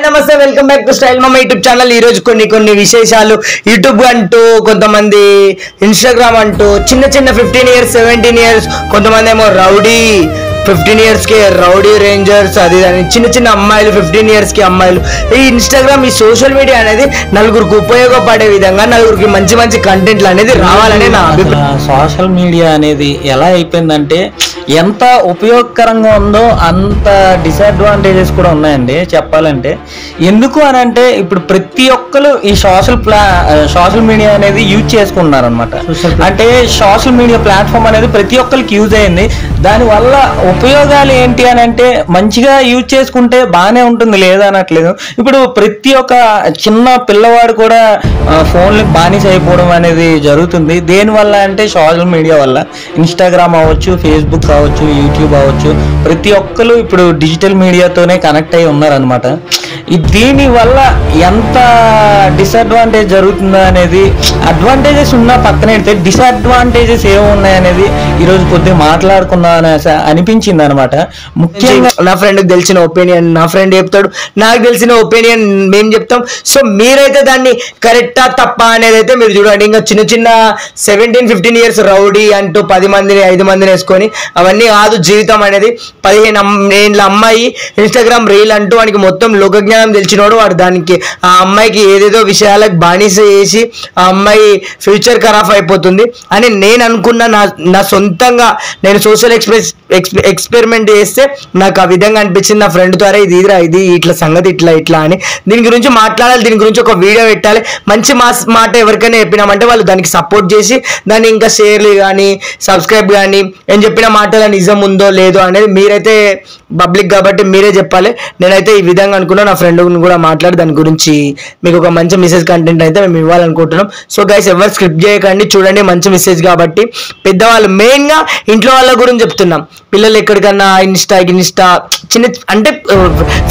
నమస్తే welcome back to style మామ YouTube channel. ఈ రోజు కొన్ని విశేషాలు. యూట్యూబ్ అంటూ కొంతమంది, ఇన్స్టాగ్రామ్ అంటూ చిన్న 15 years 17 years, కొంతమంది ఏమో రౌడీ 15 years కి రౌడీ రేంజర్స్, అది చిన్న అమ్మాయిలు 15 years కి అమ్మాయిలు. ఈ ఇన్స్టాగ్రామ్, ఈ సోషల్ మీడియా అనేది నలుగురికి ఉపయోగపడే విధంగా, నలుగురికి మంచి కంటెంట్లు అనేది రావాలని నా అభిప్రాయం. సోషల్ మీడియా అనేది ఎలా అయిపోయిందంటే ఎంత ఉపయోగకరంగా ఉందో అంత డిసడ్వాంటేజెస్ కూడా ఉన్నాయండి చెప్పాలంటే. ఎందుకు అని అంటే ఇప్పుడు ప్రతి ఒక్కరు ఈ సోషల్ మీడియా అనేది యూజ్ చేసుకుంటున్నారు అనమాట. అంటే సోషల్ మీడియా ప్లాట్ఫామ్ అనేది ప్రతి ఒక్కరికి యూజ్ అయింది. దానివల్ల ఉపయోగాలు ఏంటి అని అంటే మంచిగా యూజ్ చేసుకుంటే బాగానే ఉంటుంది, లేదా అనట్లేదు. ఇప్పుడు ప్రతి ఒక్క చిన్న పిల్లవాడు కూడా ఫోన్లకు బానిస అయిపోవడం అనేది జరుగుతుంది. దేనివల్ల అంటే సోషల్ మీడియా వల్ల. ఇన్స్టాగ్రామ్ అవ్వచ్చు, ఫేస్బుక్ అవ్వచ్చు, యూట్యూబ్ అవ్వచ్చు, ప్రతి ఒక్కరు ఇప్పుడు డిజిటల్ మీడియాతోనే కనెక్ట్ అయి ఉన్నారనమాట. దీని వల్ల ఎంత డిసడ్వాంటేజ్ జరుగుతుందో అనేది, అడ్వాంటేజెస్ ఉన్నా పక్కన పెడితే డిసడ్వాంటేజెస్ ఏమున్నాయనేది ఈరోజు కొద్దిగా మాట్లాడుకుందాం అనిపించింది అనమాట. ముఖ్యంగా నా ఫ్రెండ్కి తెలిసిన ఒపీనియన్ నా ఫ్రెండ్ చెప్తాడు, నాకు తెలిసిన ఒపీనియన్ మేము చెప్తాం. సో మీరైతే దాన్ని కరెక్టా తప్ప అనేది అయితే మీరు చూడండి. ఇంకా చిన్న 17-15 years రౌడీ అంటూ 10 మందిని 5 మందిని వేసుకొని అవన్నీ కాదు జీవితం అనేది. 15 ఏళ్ళ అమ్మాయి ఇన్స్టాగ్రామ్ రీల్ అంటూ వానికి మొత్తం లోకజ్ఞానం తెలిసినోడు, వాడు దానికి ఆ అమ్మాయికి ఏదేదో విషయాలకు బానిస చేసి ఆ అమ్మాయి ఫ్యూచర్ ఖరాబ్ అయిపోతుంది అని నేను అనుకున్న. నా సొంతంగా నేను సోషల్ ఎక్స్పెరిమెంట్ చేస్తే నాకు ఆ విధంగా అనిపించింది. నా ఫ్రెండ్ ద్వారా ఇది ఇట్లా సంగతి ఇట్లా అని దీని గురించి మాట్లాడాలి, దీని గురించి ఒక వీడియో పెట్టాలి. మంచి మాట ఎవరికైనా చెప్పినామంటే వాళ్ళు దానికి సపోర్ట్ చేసి దాన్ని ఇంకా షేర్లు కానీ సబ్స్క్రైబ్ కానీ ఏం చెప్పిన మాటల నిజం ఉందో లేదో అనేది మీరైతే పబ్లిక్ కాబట్టి మీరే చెప్పాలి. నేనైతే ఈ విధంగా అనుకున్నా. నా ఫ్రెండ్ని కూడా మాట్లాడి దాని గురించి మీకు ఒక మంచి మెసేజ్ కంటెంట్ అయితే మేము ఇవ్వాలనుకుంటున్నాం. సో గైస్ ఎవరు స్క్రిప్ట్ చేయకండి, చూడండి మంచి మెసేజ్ కాబట్టి. పెద్దవాళ్ళు మెయిన్గా ఇంట్లో వాళ్ళ గురించి చెప్తున్నాం. పిల్లలు ఎక్కడికన్నా ఇన్స్టా చిన్న అంటే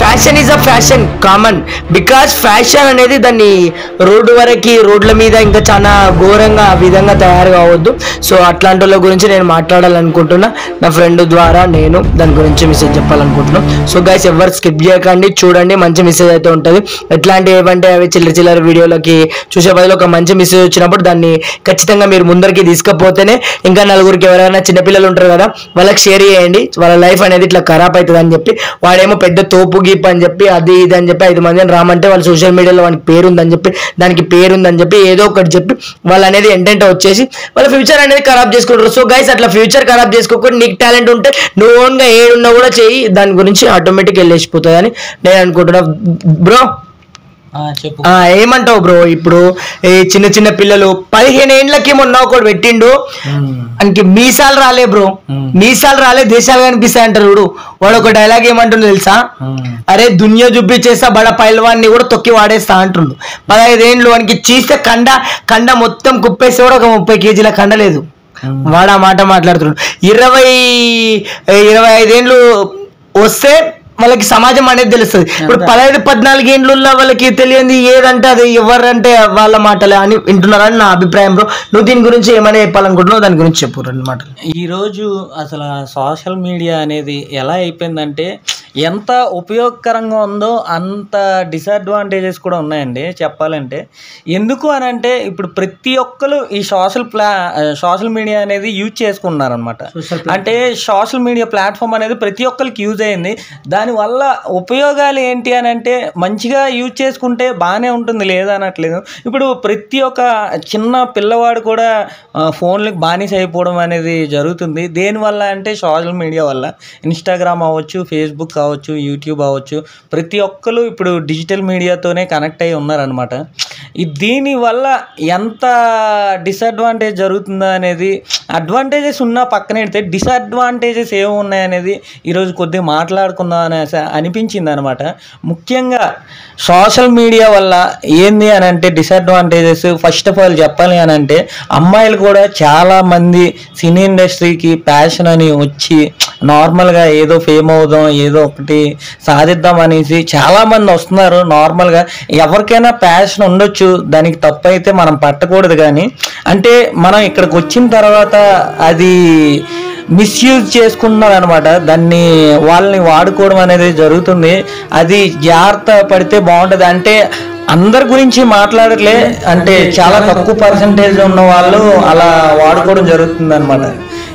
fashion is a fashion common. Because fashion అనేది దాన్ని రోడ్ల మీద ఇంకా చాలా ఘోరంగా ఆ విధంగా తయారు కావద్దు. సో అట్లాంటి వాళ్ళ గురించి నేను మాట్లాడాలనుకుంటున్నా. నా ఫ్రెండ్ ద్వారా నేను దాని గురించి మెసేజ్ చెప్పాలనుకుంటున్నాం. సో గైస్ ఎవరు స్కిప్ చేయకండి, చూడండి మంచి మెసేజ్ అయితే ఉంటుంది. ఎట్లాంటి ఏమంటే అవి చిల్లర వీడియోలకి చూసే బదులు ఒక మంచి మెసేజ్ వచ్చినప్పుడు దాన్ని ఖచ్చితంగా మీరు ముందరికి తీసుకపోతేనే ఇంకా నలుగురికి ఎవరైనా చిన్నపిల్లలు ఉంటారు కదా వాళ్ళకి షేర్ చేయండి. వాళ్ళ లైఫ్ అనేది ఇట్లా ఖరాబ్ అవుతుంది అని చెప్పి, వాడేమో పెద్ద తోపు గీప్ అని చెప్పి అది ఇది అని చెప్పి 5 మందిని రామంటే వాళ్ళు సోషల్ మీడియాలో వానికి పేరుందని చెప్పి దానికి పేరుందని చెప్పి ఏదో ఒకటి చెప్పి వాళ్ళు అనేది ఎంటెంట్ వచ్చేసి వాళ్ళ ఫ్యూచర్ అనేది ఖరాబ్ చేసుకుంటారు. సో గైస్ అట్లా ఫ్యూచర్ ఖరాబ్ చేసుకోకుండా నీకు టాలెంట్ ఉంటే నువ్వు ఓన్గా ఏడున్నా కూడా చెయ్యి, దాని గురించి ఆటోమేటిక్ వెళ్ళేసిపోతుంది అని నేను అనుకుంటున్నా. బ్రో ఏమంటావు బ్రో? ఇప్పుడు ఈ చిన్న పిల్లలు 15 ఏళ్ళకి మొన్న ఒకటి పెట్టిండు, ఆయనకి మీసాలు రాలే బ్రో, మీసాలు రాలే దేశాలు కనిపిస్తాయి అంటారు చూడు. వాడు ఒక డైలాగ్ ఏమంటుండో తెలుసా? అరే దునియా చూపించేస్తా బడ పైల్వాన్ని కూడా తొక్కి వాడేస్తా అంటుండు. 15 ఏళ్ళు వానికి చీస్తే కండ మొత్తం కుప్పేస్తే కూడా ఒక 30 kg కండ లేదు. వాడు ఆ మాట మాట్లాడుతున్నాడు. 25 ఏళ్ళు వస్తే వాళ్ళకి సమాజం అనేది తెలుస్తుంది. ఇప్పుడు 15-14 ఏళ్ళు వాళ్ళకి తెలియంది ఏదంటే అది ఎవరంటే వాళ్ళ మాటలే అని వింటున్నారని నా అభిప్రాయం బ్రో. నువ్వు దీని గురించి ఏమైనా చెప్పాలనుకుంటున్నావు, దాని గురించి చెప్పు 2 మాటలు. ఈరోజు అసలు సోషల్ మీడియా అనేది ఎలా అయిపోయిందంటే ఎంత ఉపయోగకరంగా ఉందో అంత డిసడ్వాంటేజెస్ కూడా ఉన్నాయండి చెప్పాలంటే. ఎందుకు అని అంటే ఇప్పుడు ప్రతి ఒక్కరు ఈ సోషల్ మీడియా అనేది యూజ్ చేసుకుంటున్నారనమాట. అంటే సోషల్ మీడియా ప్లాట్ఫామ్ అనేది ప్రతి ఒక్కరికి యూజ్ అయింది. దానివల్ల ఉపయోగాలు ఏంటి అని అంటే మంచిగా యూజ్ చేసుకుంటే బాగానే ఉంటుంది, లేదా అనట్లేదు. ఇప్పుడు ప్రతి ఒక్క చిన్న పిల్లవాడు కూడా ఫోన్లకు బానిస అయిపోవడం అనేది జరుగుతుంది. దేనివల్ల అంటే సోషల్ మీడియా వల్ల. ఇన్స్టాగ్రామ్ అవ్వచ్చు, ఫేస్బుక్ అవ్వచ్చు, యూట్యూబ్ అవ్వచ్చు, ప్రతి ఒక్కరు ఇప్పుడు డిజిటల్ మీడియాతోనే కనెక్ట్ అయి ఉన్నారనమాట. దీనివల్ల ఎంత డిసడ్వాంటేజ్ జరుగుతుందో అనేది, అడ్వాంటేజెస్ ఉన్నా పక్కన పెడితే డిసడ్వాంటేజెస్ ఏమున్నాయనేది ఈరోజు కొద్దిగా మాట్లాడుకుందాం అనిపించింది అనమాట. ముఖ్యంగా సోషల్ మీడియా వల్ల ఏంది అని అంటే డిసడ్వాంటేజెస్ ఫస్ట్ ఆఫ్ ఆల్ చెప్పాలి అని అంటే అమ్మాయిలు కూడా చాలామంది సినీ ఇండస్ట్రీకి ప్యాషన్ అని వచ్చి నార్మల్గా ఏదో ఫేమ్ అవుదాం, ఏదో ఒకటి సాధిద్దాం అనేసి చాలామంది వస్తున్నారు. నార్మల్గా ఎవరికైనా ప్యాషన్ ఉండొచ్చు, దానికి తప్పు అయితే మనం పట్టకూడదు. కానీ అంటే మనం ఇక్కడికి వచ్చిన తర్వాత అది మిస్యూజ్ చేసుకుంటున్నారు అనమాట. దాన్ని వాళ్ళని వాడుకోవడం అనేది జరుగుతుంది. అది జాగ్రత్త పడితే బాగుంటుంది. అంటే అందరి గురించి మాట్లాడట్లే, అంటే చాలా తక్కువ పర్సంటేజ్ ఉన్న వాళ్ళు అలా వాడుకోవడం జరుగుతుంది అనమాట.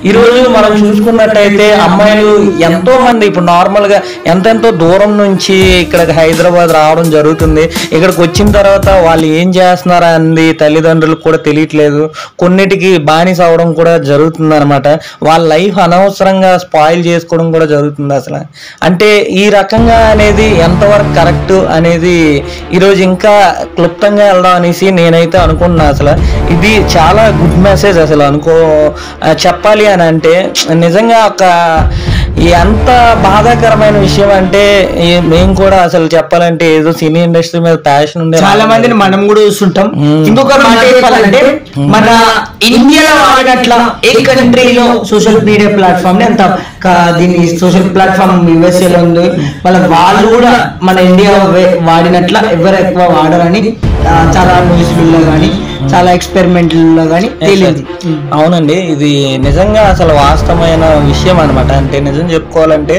ఈరోజు మనం చూసుకున్నట్టయితే అమ్మాయిలు ఎంతో మంది ఇప్పుడు నార్మల్గా ఎంతెంతో దూరం నుంచి ఇక్కడికి హైదరాబాద్ రావడం జరుగుతుంది. ఇక్కడికి వచ్చిన తర్వాత వాళ్ళు ఏం చేస్తున్నారా అంది తల్లిదండ్రులకు కూడా తెలియట్లేదు. కొన్నిటికి బానిస అవడం కూడా జరుగుతుంది అనమాట. వాళ్ళ లైఫ్ అనవసరంగా స్పాయిల్ చేసుకోవడం కూడా జరుగుతుంది. అసలు అంటే ఈ రకంగా అనేది ఎంతవరకు కరెక్ట్ అనేది ఈరోజు ఇంకా క్లుప్తంగా వెళ్దాం అనేసి నేనైతే అనుకుంటున్నా. అసలు ఇది చాలా గుడ్ మెసేజ్ అసలు చెప్పాలి అని అంటే నిజంగా ఒక ఎంత బాధాకరమైన విషయం అంటే మేము కూడా అసలు చెప్పాలంటే ఏదో సినీ ఇండస్ట్రీ మీద ప్యాషన్ ఉండే చాలా మందిని మనం కూడా చూస్తుంటాం. ఇంకొక మాట చెప్పాలంటే మన ఇండియాలో వాడినట్ల ఏ కంట్రీలో సోషల్ మీడియా ప్లాట్ఫామ్ ని అంత దీన్ని సోషల్ ప్లాట్ఫామ్ USA లో ఉంది. వాళ్ళు కూడా మన ఇండియా వాడినట్ల ఎవరు ఎక్కువ వాడరని చాలా న్యూస్లో కానీ చాలా ఎక్స్పెరిమెంట్లో కానీ తెలియదు. అవునండి, ఇది నిజంగా అసలు వాస్తవమైన విషయం అనమాట. అంటే నిజం చెప్పుకోవాలంటే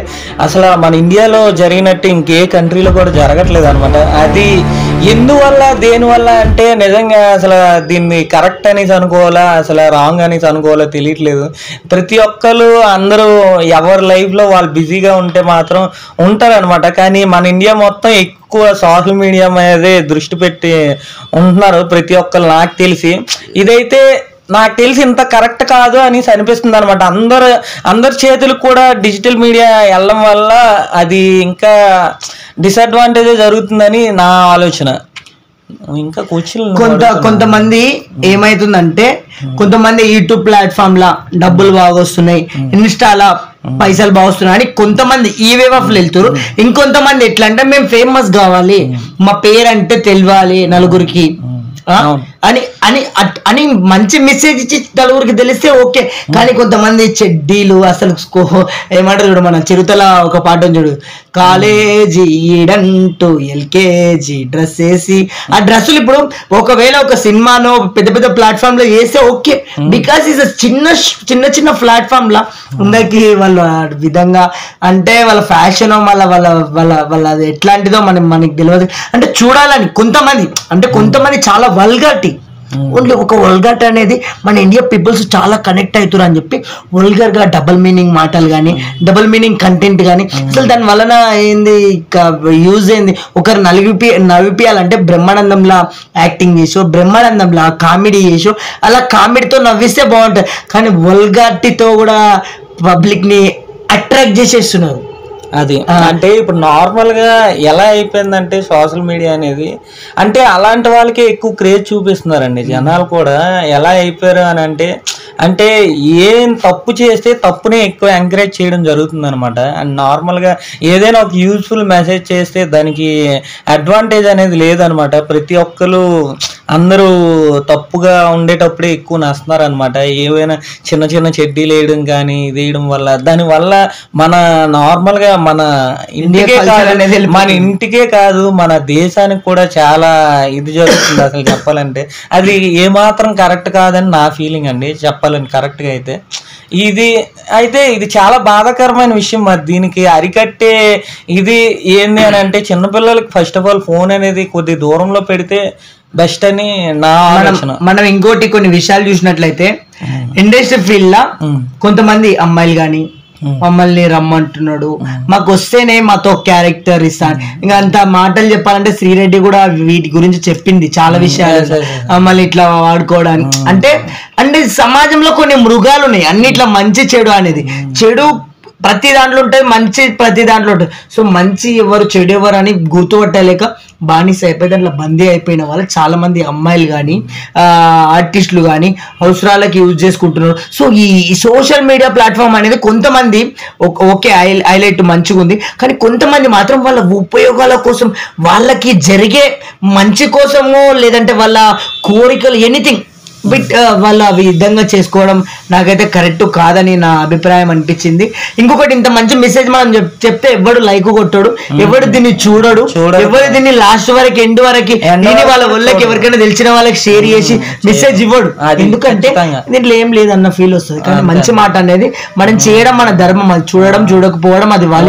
అసలు మన ఇండియాలో జరిగినట్టు ఇంకే కంట్రీలో కూడా జరగట్లేదు అనమాట. అది ఎందువల్ల దేనివల్ల అంటే నిజంగా అసలు దీన్ని కరెక్ట్ అనేసి అనుకోవాలా అసలు రాంగ్ అనేసి అనుకోవాలా తెలియట్లేదు. ప్రతి ఒక్కరు అందరూ ఎవరి లైఫ్లో వాళ్ళు బిజీగా ఉంటే మాత్రం ఉంటారనమాట. కానీ మన ఇండియా మొత్తం ఎక్కువ సోషల్ మీడియా మీదే దృష్టి పెట్టి ఉంటున్నారు ప్రతి ఒక్కరు. నాకు తెలిసి ఇదైతే నాకు తెలిసి ఇంత కరెక్ట్ కాదు అనేసి అనిపిస్తుంది అనమాట. అందరి చేతులకు కూడా డిజిటల్ మీడియా వెళ్ళడం వల్ల అది ఇంకా డిసడ్వాంటేజ్ జరుగుతుందని నా ఆలోచన. ఇంకా కొంతమంది ఏమైతుందంటే కొంతమంది యూట్యూబ్ ప్లాట్ఫామ్ లా డబ్బులు బాగా వస్తున్నాయి, ఇన్స్టాలా పైసలు బాగా వస్తున్నాయి అని కొంతమంది ఈ వేవ్ ఆఫ్ వెళ్తారు. ఇంకొంతమంది ఎట్లా అంటే మేము ఫేమస్ కావాలి, మా పేరు అంటే తెలియాలి నలుగురికి అని అని అని మంచి మెసేజ్ ఇచ్చి నలుగురికి తెలిస్తే ఓకే. కానీ కొంతమంది చెడ్డీలు అసలు ఏమంటారు చూడు, మన చిరుతల ఒక పాట చూడు, కాలేజీ ఈడంటూ LKG డ్రెస్ వేసి ఆ డ్రెస్సులు ఇప్పుడు ఒకవేళ ఒక సినిమానో పెద్ద పెద్ద ప్లాట్ఫామ్ లో వేస్తే ఓకే, బికాస్ ఇది చిన్న చిన్న ప్లాట్ఫామ్ లా అందరికి వాళ్ళ విధంగా అంటే వాళ్ళ ఫ్యాషన్ వాళ్ళ అది ఎట్లాంటిదో మనకి తెలియదు. అంటే చూడాలని కొంతమంది చాలా వల్గారిటీ, ఓన్లీ ఒక వల్గర్ అనేది మన ఇండియా పీపుల్స్ చాలా కనెక్ట్ అవుతారు అని చెప్పి వల్గర్ గా డబుల్ మీనింగ్ మాటలు కానీ డబుల్ మీనింగ్ కంటెంట్ కానీ అసలు దాని వలన ఏంది యూజ్ ఏంది, ఒకరు నవ్విపియాలంటే బ్రహ్మానందంలా యాక్టింగ్ చేసో బ్రహ్మానందంలా కామెడీ చేసో అలా కామెడీతో నవ్విస్తే బాగుంటుంది. కానీ వల్గారిటీతో కూడా పబ్లిక్ ని అట్రాక్ట్ చేసేస్తున్నారు. అది అంటే ఇప్పుడు నార్మల్ గా ఎలా అయిపోయిందంటే సోషల్ మీడియా అనేది అంటే అలాంటి వాళ్ళకే ఎక్కువ క్రేజ్ చూపిస్తున్నారండి జనాలు కూడా. ఎలా అయిపోయారు అని అంటే ఏం తప్పు చేస్తే తప్పునే ఎక్కువ ఎంకరేజ్ చేయడం జరుగుతుంది అనమాట. అండ్ నార్మల్గా ఏదైనా ఒక యూజ్ఫుల్ మెసేజ్ చేస్తే దానికి అడ్వాంటేజ్ అనేది లేదనమాట. ప్రతి ఒక్కరు అందరూ తప్పుగా ఉండేటప్పుడే ఎక్కువ నస్తున్నారు అనమాట. ఏవైనా చిన్న చిన్న చెడ్డీలు వేయడం కానీ ఇది వేయడం వల్ల దానివల్ల మన నార్మల్గా మన ఇంటికే కాదు మన దేశానికి కూడా చాలా ఇది జరుగుతుంది అసలు చెప్పాలంటే. అది ఏమాత్రం కరెక్ట్ కాదని నా ఫీలింగ్ అండి చెప్పాలని కరెక్ట్గా అయితే. ఇది చాలా బాధాకరమైన విషయం. మరి దీనికి అరికట్టే ఇది ఏంది అని అంటే చిన్నపిల్లలకి ఫస్ట్ ఆఫ్ ఆల్ ఫోన్ అనేది కొద్ది దూరంలో పెడితే బెస్ట్ అని నా ఆలోచన. మనం ఇంకోటి కొన్ని విషయాలు చూసినట్లయితే ఇండస్ట్రీ ఫీల్డ్ లా కొంతమంది అమ్మాయిలు కానీ మమ్మల్ని రమ్మంటున్నాడు, మాకు వస్తేనే మాతో క్యారెక్టర్ ఇస్తాను. ఇంకా అంత మాటలు చెప్పాలంటే శ్రీరెడ్డి కూడా వీటి గురించి చెప్పింది చాలా విషయాలు, మళ్ళీ ఇట్లా వాడుకోవడానికి. అంటే సమాజంలో కొన్ని మృగాలు ఉన్నాయి, అన్నిట్లా మంచి చెడు అనేది. చెడు ప్రతి దాంట్లో ఉంటుంది, మంచి ప్రతి దాంట్లో ఉంటుంది. సో మంచి ఎవరు చెడు ఎవరు అని గుర్తుపట్టలేక బానిస అయిపోయి దాంట్లో బందీ అయిపోయిన వాళ్ళు చాలా మంది అమ్మాయిలు కానీ ఆర్టిస్టులు కానీ అవసరాలకి యూజ్ చేసుకుంటున్నారు. సో ఈ సోషల్ మీడియా ప్లాట్ఫామ్ అనేది కొంతమంది ఓకే హైలైట్ మంచిగా ఉంది, కానీ కొంతమంది మాత్రం వాళ్ళ ఉపయోగాల కోసం వాళ్ళకి జరిగే మంచి కోసమో లేదంటే వాళ్ళ కోరికలు ఎనీథింగ్ బట్ వాళ్ళు ఆ విధంగా చేసుకోవడం నాకైతే కరెక్ట్ కాదని నా అభిప్రాయం అనిపించింది. ఇంకొకటి, ఇంత మంచి మెసేజ్ మనం చెప్తే ఎవడు లైక్ కొట్టాడు, ఎవడు దీన్ని చూడడు, ఎవరు దీన్ని లాస్ట్ వరకు ఎండ్ వరకు దీన్ని వాళ్ళ వాళ్ళకి ఎవరికైనా తెలిసిన వాళ్ళకి షేర్ చేసి మెసేజ్ ఇవ్వడు. ఎందుకంటే దీంట్లో ఏం లేదన్న ఫీల్ వస్తుంది. కానీ మంచి మాట అనేది మనం చేయడం మన ధర్మం, అది చూడడం చూడకపోవడం అది వాళ్ళ